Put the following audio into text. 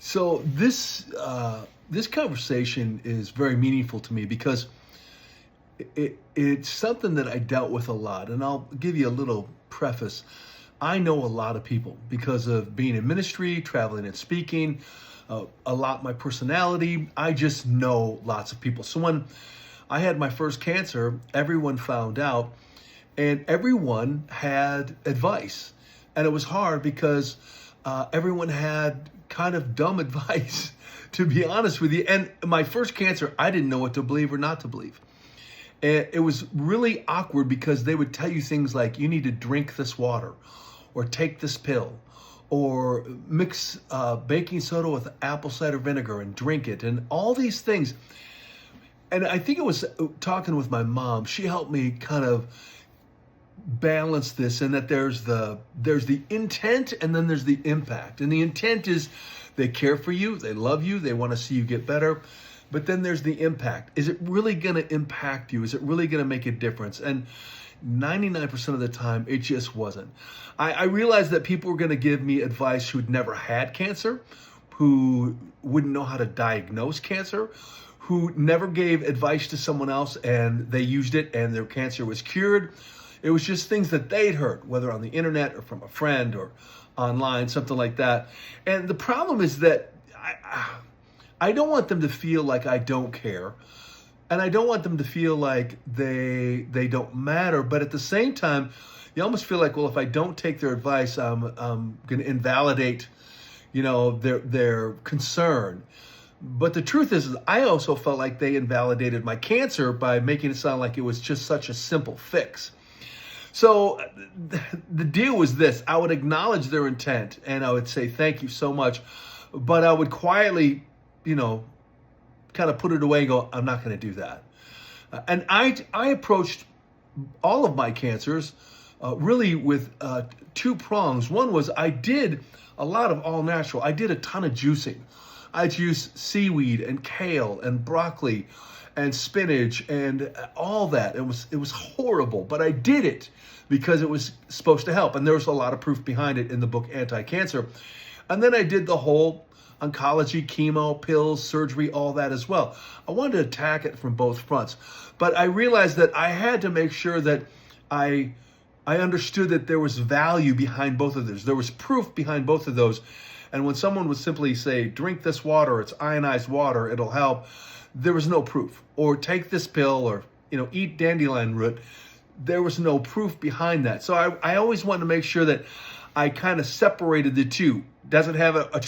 So this conversation is very meaningful to me because it's something that I dealt with a lot, and I'll give you a little preface. I know a lot of people because of being in ministry, traveling and speaking. A lot my personality. I just know lots of people. So when I had my first cancer, everyone found out, and everyone had advice, and it was hard because everyone had kind of dumb advice, to be honest with you. And my first cancer, I didn't know what to believe or not to believe. And it was really awkward because they would tell you things like, you need to drink this water or take this pill or mix baking soda with apple cider vinegar and drink it and all these things. And I think it was talking with my mom. She helped me kind of balance this, and that there's the intent and then there's the impact. And the intent is they care for you, they love you, they want to see you get better. But then there's the impact. Is it really going to impact you? Is it really going to make a difference? And 99% of the time, it just wasn't. I realized that people were going to give me advice who'd never had cancer, who wouldn't know how to diagnose cancer, who never gave advice to someone else and they used it and their cancer was cured. It was just things that they'd heard, whether on the internet or from a friend or online, something like that. And the problem is that I don't want them to feel like I don't care. And I don't want them to feel like they don't matter. But at the same time, you almost feel like, well, if I don't take their advice, I'm going to invalidate, their concern. But the truth is I also felt like they invalidated my cancer by making it sound like it was just such a simple fix. So the deal was this: I would acknowledge their intent and I would say, thank you so much. But I would quietly, kind of put it away and go, I'm not going to do that. And I approached all of my cancers really with two prongs. One was I did a lot of all natural. I did a ton of juicing. I juiced seaweed and kale and broccoli and spinach and all that. It was horrible, but I did it because it was supposed to help. And there was a lot of proof behind it in the book Anti-Cancer. And then I did the whole oncology, chemo, pills, surgery, all that as well. I wanted to attack it from both fronts. But I realized that I had to make sure that I understood that there was value behind both of those. There was proof behind both of those. And when someone would simply say, drink this water, it's ionized water, it'll help, there was no proof. Or take this pill, or eat dandelion root. There was no proof behind that. So I always wanted to make sure that I kind of separated the two. Does it have a